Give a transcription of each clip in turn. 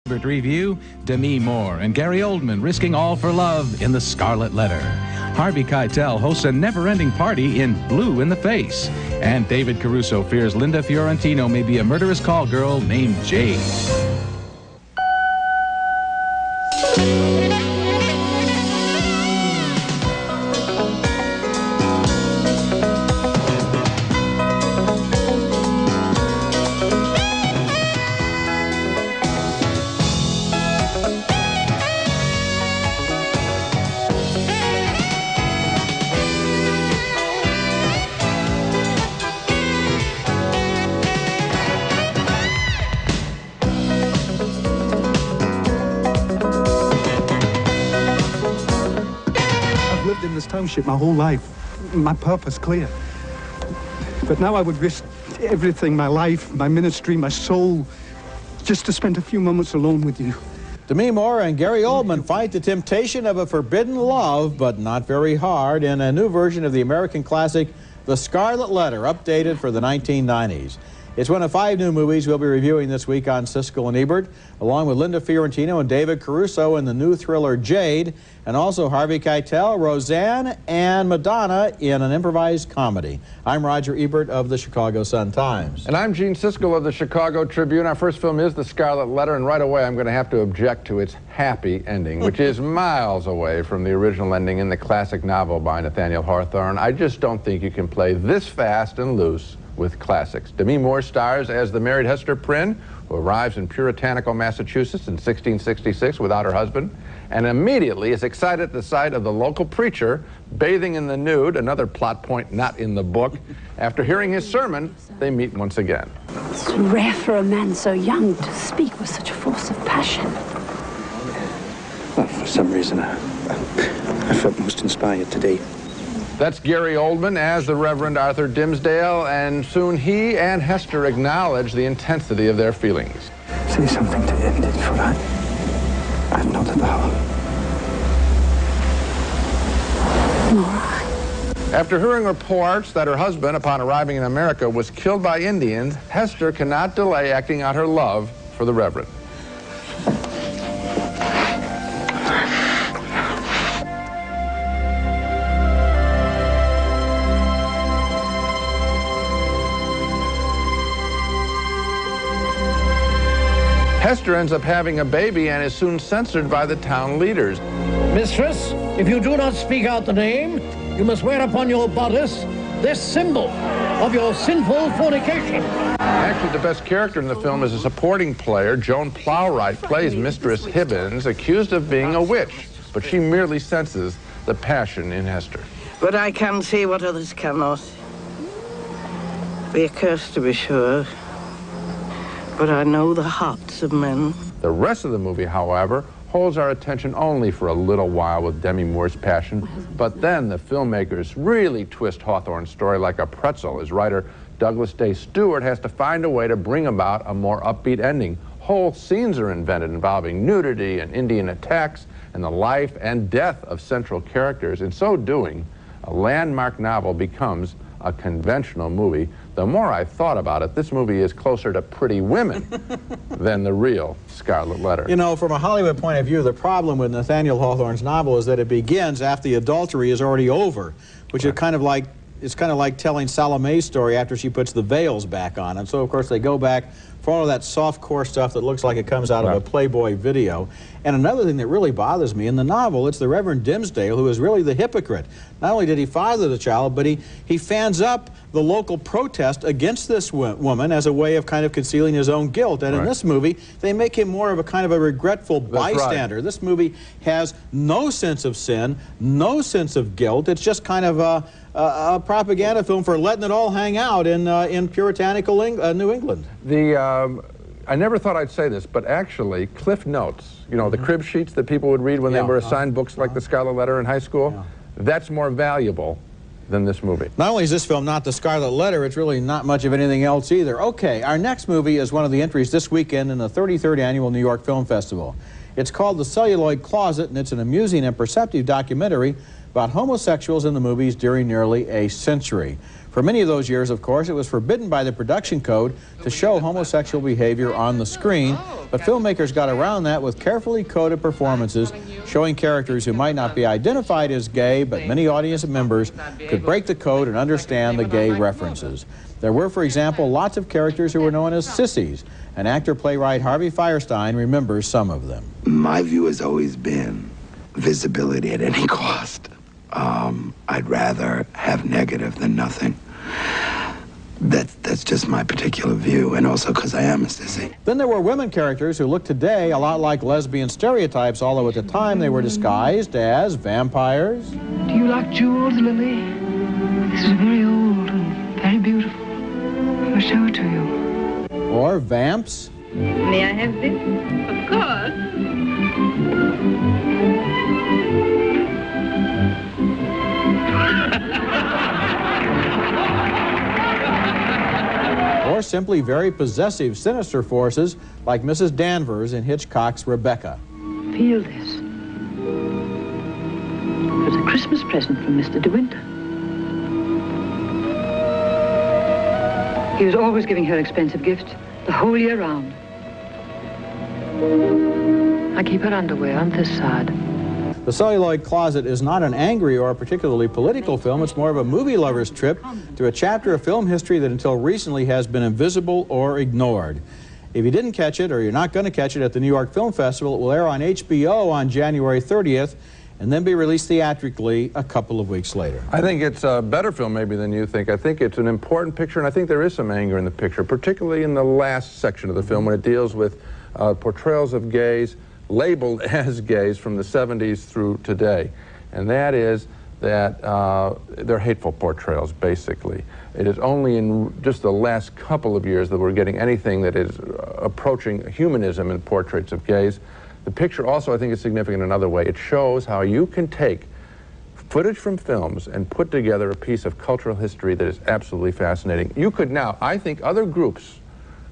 Ebert review, Demi Moore and Gary Oldman risking all for love in The Scarlet Letter. Harvey Keitel hosts a never-ending party in Blue in the Face. And David Caruso fears Linda Fiorentino may be a murderous call girl named Jade. In this township my whole life, my purpose clear. But now I would risk everything, my life, my ministry, my soul, just to spend a few moments alone with you. Demi Moore and Gary Oldman fight the temptation of a forbidden love, but not very hard, in a new version of the American classic, The Scarlet Letter, updated for the 1990s. It's one of 5 new movies we'll be reviewing this week on Siskel and Ebert, along with Linda Fiorentino and David Caruso in the new thriller Jade, and also Harvey Keitel, Roseanne, and Madonna in an improvised comedy. I'm Roger Ebert of the Chicago Sun-Times. And I'm Gene Siskel of the Chicago Tribune. Our first film is The Scarlet Letter, and right away I'm going to have to object to its happy ending, which is miles away from the original ending in the classic novel by Nathaniel Hawthorne. I just don't think you can play this fast and loose with classics. Demi Moore stars as the married Hester Prynne, who arrives in puritanical Massachusetts in 1666 without her husband, and immediately is excited at the sight of the local preacher bathing in the nude, another plot point not in the book. After hearing his sermon, they meet once again. It's rare for a man so young to speak with such a force of passion. Well, for some reason, I felt most inspired today. That's Gary Oldman as the Reverend Arthur Dimmesdale, and soon he and Hester acknowledge the intensity of their feelings. Say something to end it, for I'm not the power. After hearing reports that her husband, upon arriving in America, was killed by Indians, Hester cannot delay acting out her love for the Reverend. Hester ends up having a baby and is soon censored by the town leaders. Mistress, if you do not speak out the name, you must wear upon your bodice this symbol of your sinful fornication. Actually, the best character in the film is a supporting player. Joan Plowright plays Mistress Hibbins, accused of being a witch, but she merely senses the passion in Hester. But I can see what others cannot. Be accursed, to be sure. But I know the hearts of men. The rest of the movie, however, holds our attention only for a little while with Demi Moore's passion, but then the filmmakers really twist Hawthorne's story like a pretzel, as writer Douglas Day Stewart has to find a way to bring about a more upbeat ending. Whole scenes are invented involving nudity and Indian attacks and the life and death of central characters. In so doing, a landmark novel becomes a conventional movie. The more I thought about it, this movie is closer to Pretty Women than the real Scarlet Letter. You know, from a Hollywood point of view, the problem with Nathaniel Hawthorne's novel is that it begins after the adultery is already over, which is kind of like telling Salome's story after she puts the veils back on. And so, of course, they go back for all of that soft-core stuff that looks like it comes out of a Playboy video. And another thing that really bothers me, in the novel, it's the Reverend Dimmesdale who is really the hypocrite. Not only did he father the child, but he fans up the local protest against this woman as a way of kind of concealing his own guilt. And in this movie, they make him more of a kind of a regretful bystander. This movie has no sense of sin, no sense of guilt. It's just kind of a propaganda film for letting it all hang out in puritanical New England. I never thought I'd say this, but actually, Cliff Notes, you know, the crib sheets that people would read when they were assigned books like The Scarlet Letter in high school, that's more valuable than this movie. Not only is this film not The Scarlet Letter, it's really not much of anything else either. Okay, our next movie is one of the entries this weekend in the 33rd Annual New York Film Festival. It's called The Celluloid Closet, and it's an amusing and perceptive documentary about homosexuals in the movies during nearly a century. For many of those years, of course, it was forbidden by the production code to show homosexual behavior on the screen, but filmmakers got around that with carefully coded performances showing characters who might not be identified as gay, but many audience members could break the code and understand the gay references. There were, for example, lots of characters who were known as sissies, and actor-playwright Harvey Fierstein remembers some of them. My view has always been visibility at any cost. I'd rather have negative than nothing. That's just my particular view, and also because I am a sissy. Then there were women characters who look today a lot like lesbian stereotypes, although at the time they were disguised as vampires. Do you like jewels, Lily? This is very old and very beautiful. I'll show it to you. Or vamps. May I have this? Of course. Or simply very possessive, sinister forces like Mrs. Danvers in Hitchcock's Rebecca. Feel this. It was a Christmas present from Mr. De Winter. He was always giving her expensive gifts, the whole year round. I keep her underwear on this side. The Celluloid Closet is not an angry or a particularly political film. It's more of a movie lover's trip to a chapter of film history that until recently has been invisible or ignored. If you didn't catch it, or you're not going to catch it at the New York Film Festival, it will air on HBO on January 30th and then be released theatrically a couple of weeks later. I think it's a better film maybe than you think. I think it's an important picture, and I think there is some anger in the picture, particularly in the last section of the film when it deals with portrayals of gays labeled as gays from the 70s through today. And that is that they're hateful portrayals, basically. It is only in just the last couple of years that we're getting anything that is approaching humanism in portraits of gays. The picture also, I think, is significant in another way. It shows how you can take footage from films and put together a piece of cultural history that is absolutely fascinating. You could now, I think other groups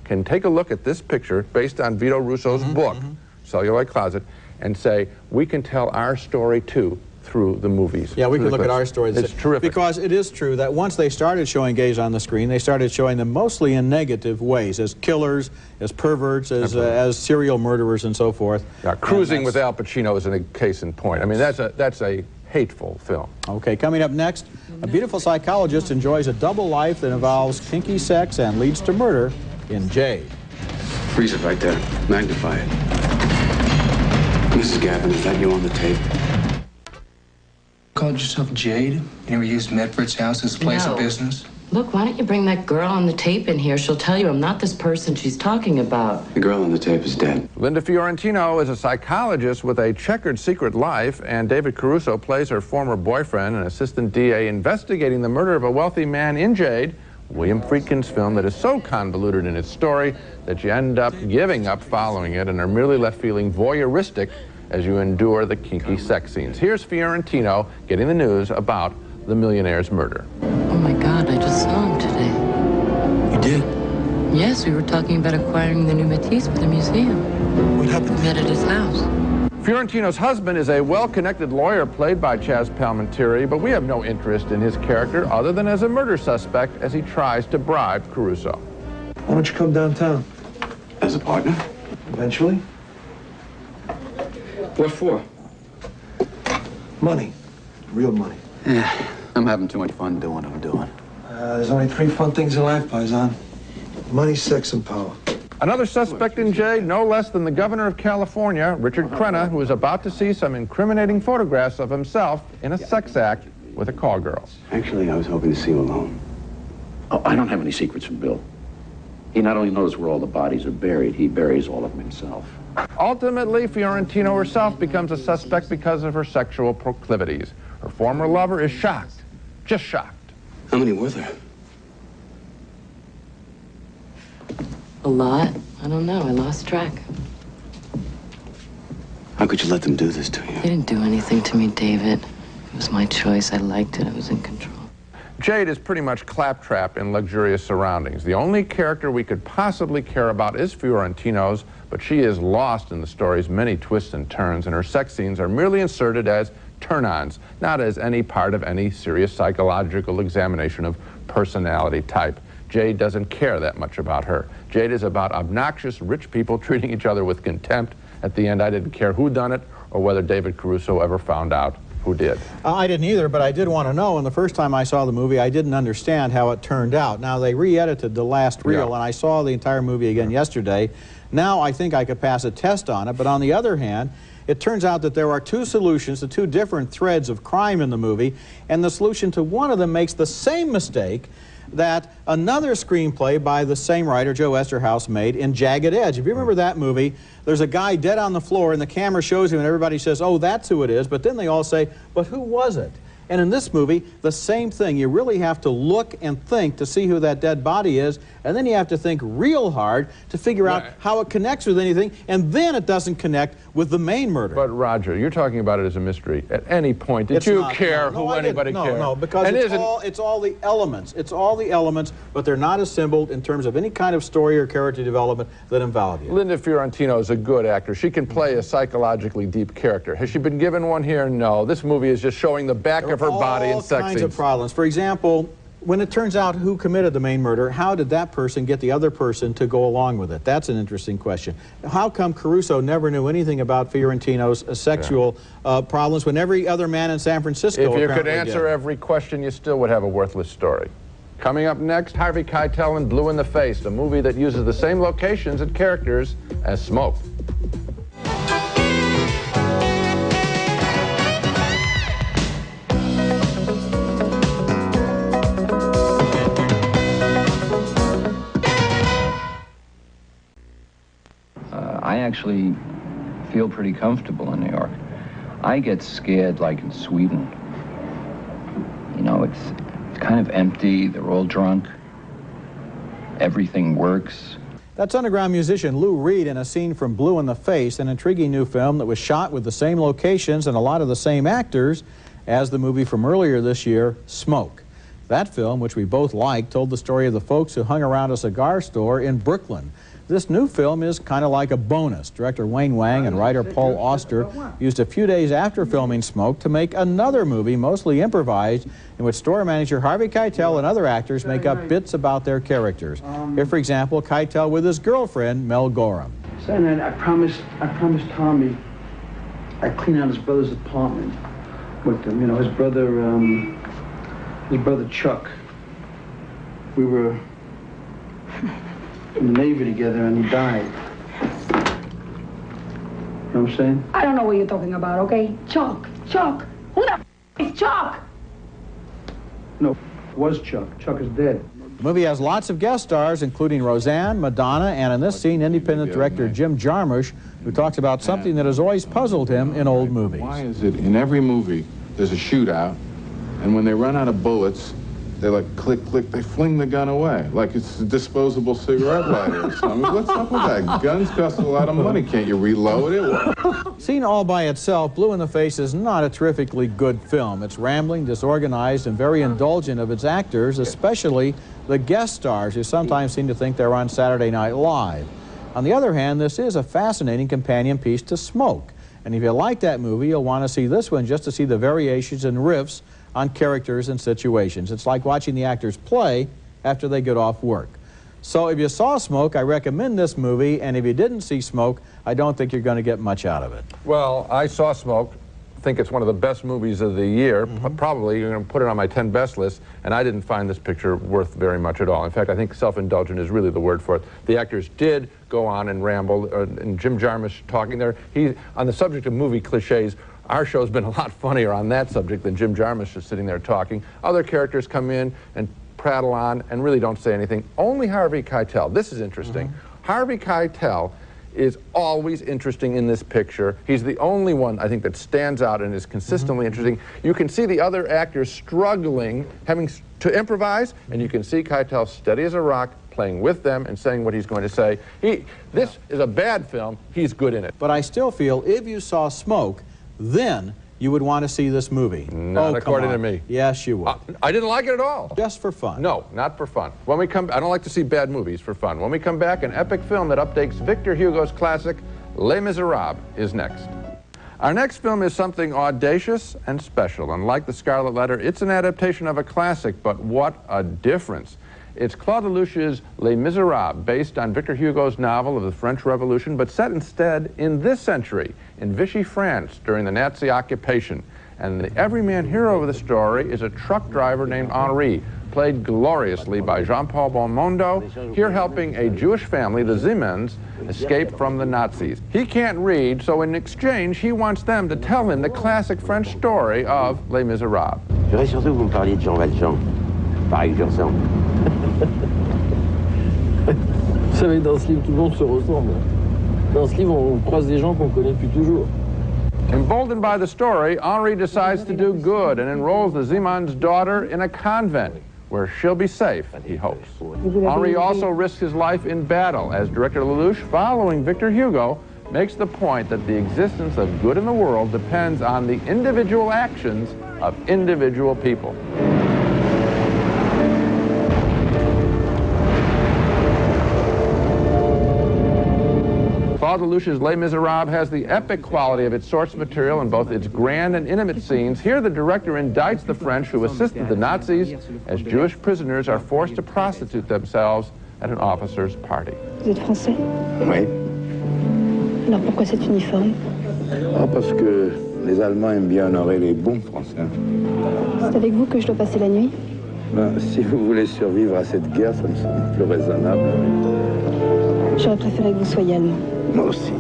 can take a look at this picture based on Vito Russo's book, Celluloid Closet, and say, we can tell our story too through the movies. Yeah, we can look at our story. It's terrific. Because it is true that once they started showing gays on the screen, they started showing them mostly in negative ways, as killers, as perverts, as serial murderers, and so forth. Yeah, Cruising with Al Pacino is a case in point. I mean, that's a hateful film. Okay, coming up next, a beautiful psychologist enjoys a double life that involves kinky sex and leads to murder in Jade. Freeze it right there. Magnify it. Mrs. Gavin, is that you on the tape? Called yourself Jade? You never used Medford's house as a place of business? Look, why don't you bring that girl on the tape in here? She'll tell you I'm not this person she's talking about. The girl on the tape is dead. Linda Fiorentino is a psychologist with a checkered secret life, and David Caruso plays her former boyfriend, an assistant DA investigating the murder of a wealthy man in Jade, William Friedkin's film that is so convoluted in its story that you end up giving up following it and are merely left feeling voyeuristic as you endure the kinky sex scenes. Here's Fiorentino getting the news about the millionaire's murder. Oh my God, I just saw him today. You did? Yes, we were talking about acquiring the new Matisse for the museum. What happened? We met at his house. Fiorentino's husband is a well-connected lawyer played by Chaz Palminteri, but we have no interest in his character other than as a murder suspect as he tries to bribe Caruso. Why don't you come downtown? As a partner? Eventually. What for? Money. Real money. Yeah, I'm having too much fun doing what I'm doing. There's only 3 fun things in life, Paisan. Money, sex, and power. Another suspect in Jade, no less than the governor of California, Richard Crenna, who is about to see some incriminating photographs of himself in a sex act with a call girl. Actually, I was hoping to see you alone. Oh, I don't have any secrets from Bill. He not only knows where all the bodies are buried, he buries all of them himself. Ultimately, Fiorentino herself becomes a suspect because of her sexual proclivities. Her former lover is shocked, just shocked. How many were there? A lot? I don't know. I lost track. How could you let them do this to you? They didn't do anything to me, David. It was my choice. I liked it. I was in control. Jade is pretty much claptrap in luxurious surroundings. The only character we could possibly care about is Fiorentino's, but she is lost in the story's many twists and turns, and her sex scenes are merely inserted as turn-ons, not as any part of any serious psychological examination of personality type. Jade doesn't care that much about her. Jade is about obnoxious rich people treating each other with contempt. At the end, I didn't care who done it or whether David Caruso ever found out who did. I didn't either, but I did want to know, and the first time I saw the movie, I didn't understand how it turned out. Now, they re-edited the last reel, and I saw the entire movie again yesterday. Now I think I could pass a test on it, but on the other hand, it turns out that there are two solutions to two different threads of crime in the movie, and the solution to one of them makes the same mistake that another screenplay by the same writer, Joe Esterhaus, made in Jagged Edge. If you remember that movie, there's a guy dead on the floor and the camera shows him and everybody says, oh, that's who it is, but then they all say, but who was it? And in this movie, the same thing. You really have to look and think to see who that dead body is, and then you have to think real hard to figure out how it connects with anything, and then it doesn't connect with the main murder. But Roger, you're talking about it as a mystery. At any point, did you care who anybody cared? No, because it's all the elements. It's all the elements, but they're not assembled in terms of any kind of story or character development that involve you. Linda Fiorentino is a good actor. She can play a psychologically deep character. Has she been given one here? No. This movie is just showing the back of her body in sex scenes. All kinds of problems. For example, when it turns out who committed the main murder, how did that person get the other person to go along with it? That's an interesting question. How come Caruso never knew anything about Fiorentino's sexual problems when every other man in San Francisco If you could answer every question, you still would have a worthless story. Coming up next, Harvey Keitel in Blue in the Face, a movie that uses the same locations and characters as Smoke. I actually feel pretty comfortable in New York. I get scared like in Sweden. You know, it's kind of empty, they're all drunk, everything works. That's underground musician Lou Reed in a scene from Blue in the Face, an intriguing new film that was shot with the same locations and a lot of the same actors as the movie from earlier this year, Smoke. That film, which we both liked, told the story of the folks who hung around a cigar store in Brooklyn. This new film is kind of like a bonus. Director Wayne Wang and writer Paul Auster used a few days after filming Smoke to make another movie, mostly improvised, in which store manager Harvey Keitel and other actors make up bits about their characters. Here, for example, Keitel with his girlfriend, Mel Gorham. Saturday night, I promised Tommy I'd clean out his brother's apartment with him. You know, his brother Chuck. We were in the Navy together, and he died. You know what I'm saying? I don't know what you're talking about, okay? Chuck. Who the f is Chuck? No, it was Chuck. Chuck is dead. The movie has lots of guest stars, including Roseanne, Madonna, and in this scene, independent director Jim Jarmusch, who talks about something that has always puzzled him in old movies. Why is it in every movie there's a shootout, and when they run out of bullets, they like click, click, they fling the gun away, like it's a disposable cigarette lighter or something. What's up with that? Guns cost a lot of money. Can't you reload it? Seen all by itself, Blue in the Face is not a terrifically good film. It's rambling, disorganized, and very indulgent of its actors, especially the guest stars, who sometimes seem to think they're on Saturday Night Live. On the other hand, this is a fascinating companion piece to Smoke. And if you like that movie, you'll want to see this one just to see the variations and riffs on characters and situations. It's like watching the actors play after they get off work. So if you saw Smoke, I recommend this movie, and if you didn't see Smoke, I don't think you're going to get much out of it. Well, I saw Smoke. I think it's one of the best movies of the year. Probably you're going to put it on my 10 best list, and I didn't find this picture worth very much at all. In fact, I think self-indulgent is really the word for it. The actors did go on and ramble, and Jim Jarmusch talking there. On the subject of movie cliches, our show's been a lot funnier on that subject than Jim Jarmusch is sitting there talking. Other characters come in and prattle on and really don't say anything. Only Harvey Keitel. This is interesting. Harvey Keitel is always interesting in this picture. He's the only one, I think, that stands out and is consistently interesting. You can see the other actors struggling, having to improvise, and you can see Keitel steady as a rock, playing with them and saying what he's going to say. This is a bad film. He's good in it. But I still feel if you saw Smoke, then you would want to see this movie. Not according to me. Yes, you would. I didn't like it at all. Just for fun. No, not for fun. When we come, I don't like to see bad movies for fun. When we come back, an epic film that updates Victor Hugo's classic, Les Misérables, is next. Our next film is something audacious and special. Unlike The Scarlet Letter, it's an adaptation of a classic, but what a difference. It's Claude Lelouch's Les Misérables, based on Victor Hugo's novel of the French Revolution, but set instead in this century, in Vichy France, during the Nazi occupation. And the everyman hero of the story is a truck driver named Henri, played gloriously by Jean-Paul Belmondo, here helping a Jewish family, the Siemens, escape from the Nazis. He can't read, so in exchange, he wants them to tell him the classic French story of Les Misérables. Je voudrais surtout que vous me parliez de Jean Valjean. Pareil que je ressemble. Vous savez, dans ce livre, tout le monde se ressemble. Dans ce livre, on croise des gens qu'on connaît depuis toujours. Emboldened by the story, Henri decides to do good and enrolls the Siemens' daughter in a convent, where she'll be safe, he hopes. Henri also risks his life in battle, as director Lelouch, following Victor Hugo, makes the point that the existence of good in the world depends on the individual actions of individual people. Claude Lelouch's Les Misérables has the epic quality of its source material in both its grand and intimate scenes. Here the director indicts the French who assisted the Nazis as Jewish prisoners are forced to prostitute themselves at an officer's party. Vous êtes français? Oui. Alors pourquoi cet uniforme? Oh, parce que les Allemands aiment bien honorer les bons Français. C'est avec vous que je dois passer la nuit? Ben, si vous voulez survivre à cette guerre, ça me semble plus raisonnable. J'aurais préféré que vous soyez allemand. Moi aussi.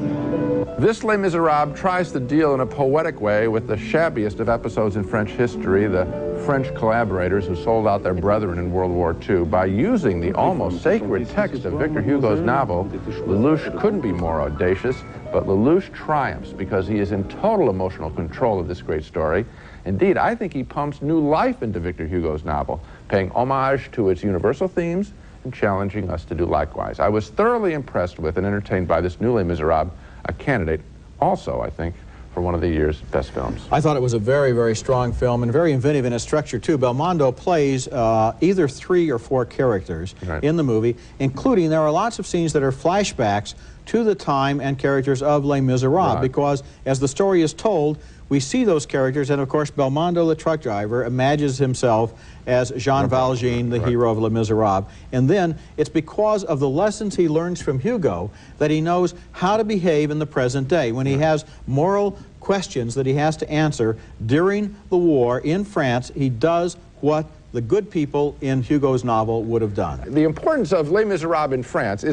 This Les Misérables tries to deal in a poetic way with the shabbiest of episodes in French history, the French collaborators who sold out their brethren in World War II. By using the almost sacred text of Victor Hugo's novel, Lelouch couldn't be more audacious, but Lelouch triumphs because he is in total emotional control of this great story. Indeed, I think he pumps new life into Victor Hugo's novel, paying homage to its universal themes and challenging us to do likewise. I was thoroughly impressed with and entertained by this new Les Misérables, a candidate also, I think, for one of the year's best films. I thought it was a very, very strong film and very inventive in its structure, too. Belmondo plays either 3 or 4 characters in the movie, including there are lots of scenes that are flashbacks to the time and characters of Les Misérables, because as the story is told, we see those characters, and of course Belmondo, the truck driver, imagines himself as Jean Valjean, the hero of Les Misérables. And then it's because of the lessons he learns from Hugo that he knows how to behave in the present day. When he has moral questions that he has to answer during the war in France, he does what the good people in Hugo's novel would have done. The importance of Les Misérables in France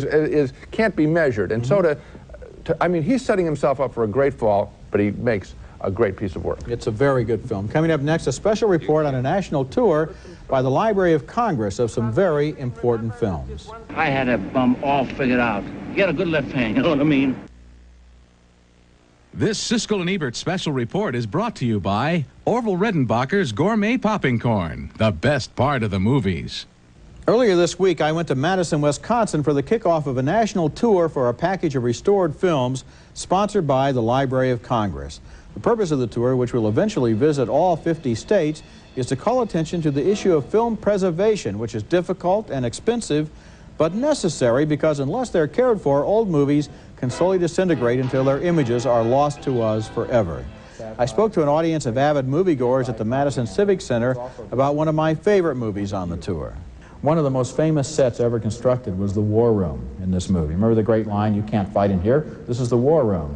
can't be measured. And so I mean, he's setting himself up for a great fall, but he makes a great piece of work. It's a very good film. Coming up next, a special report on a national tour by the Library of Congress of some very important films. I had that bum all figured out. He had a good left hand, you know what I mean? This Siskel and Ebert special report is brought to you by Orville Redenbacher's Gourmet Popping Corn, the best part of the movies. Earlier this week, I went to Madison, Wisconsin for the kickoff of a national tour for a package of restored films sponsored by the Library of Congress. The purpose of the tour, which will eventually visit all 50 states, is to call attention to the issue of film preservation, which is difficult and expensive, but necessary because unless they're cared for, old movies can slowly disintegrate until their images are lost to us forever. I spoke to an audience of avid moviegoers at the Madison Civic Center about one of my favorite movies on the tour. One of the most famous sets ever constructed was the War Room in this movie. Remember the great line, "You can't fight in here"? This is the War Room.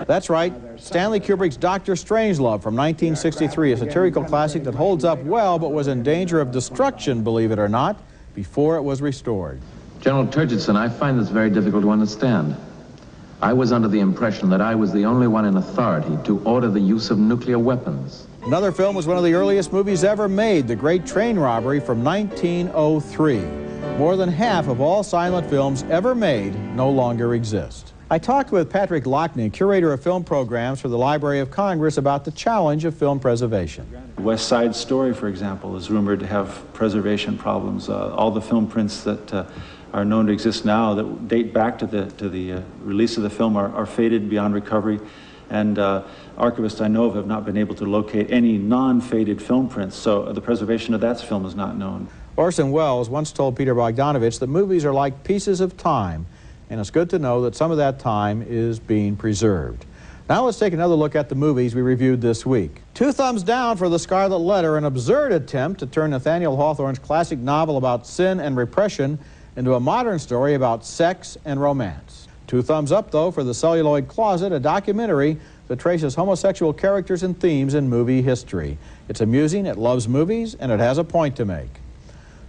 That's right, Stanley Kubrick's Dr. Strangelove from 1963, a satirical classic that holds up well but was in danger of destruction, believe it or not, before it was restored. General Turgidson, I find this very difficult to understand. I was under the impression that I was the only one in authority to order the use of nuclear weapons. Another film was one of the earliest movies ever made, The Great Train Robbery from 1903. More than half of all silent films ever made no longer exist. I talked with Patrick Lockney, curator of film programs for the Library of Congress, about the challenge of film preservation. West Side Story, for example, is rumored to have preservation problems. All the film prints that are known to exist now that date back to the release of the film are faded beyond recovery. And archivists I know of have not been able to locate any non-faded film prints, so the preservation of that film is not known. Orson Welles once told Peter Bogdanovich that movies are like pieces of time, and it's good to know that some of that time is being preserved. Now let's take another look at the movies we reviewed this week. 2 thumbs down for The Scarlet Letter, an absurd attempt to turn Nathaniel Hawthorne's classic novel about sin and repression into a modern story about sex and romance. 2 thumbs up, though, for The Celluloid Closet, a documentary that traces homosexual characters and themes in movie history. It's amusing, it loves movies, and it has a point to make.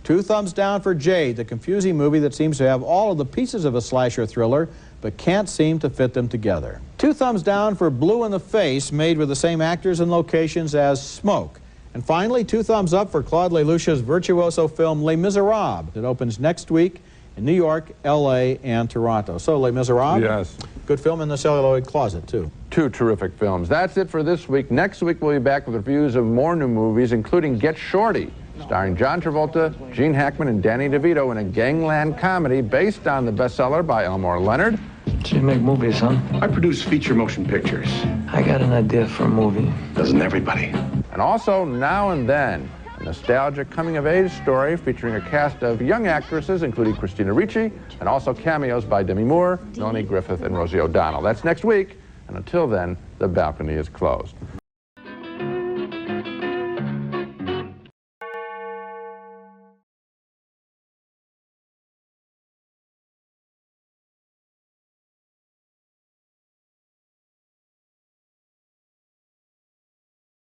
2 thumbs down for Jade, the confusing movie that seems to have all of the pieces of a slasher thriller, but can't seem to fit them together. 2 thumbs down for Blue in the Face, made with the same actors and locations as Smoke. And finally, 2 thumbs up for Claude Lelouch's virtuoso film Les Misérables. It opens next week in New York, L.A., and Toronto. So, Les Misérables? Yes. Good film in the Celluloid Closet, too. 2 terrific films. That's it for this week. Next week, we'll be back with reviews of more new movies, including Get Shorty, starring John Travolta, Gene Hackman, and Danny DeVito in a gangland comedy based on the bestseller by Elmore Leonard. So you make movies, huh? I produce feature motion pictures. I got an idea for a movie. Doesn't everybody? And also, Now and Then, a nostalgic coming-of-age story featuring a cast of young actresses, including Christina Ricci, and also cameos by Demi Moore, Melanie Griffith, and Rosie O'Donnell. That's next week, and until then, the balcony is closed.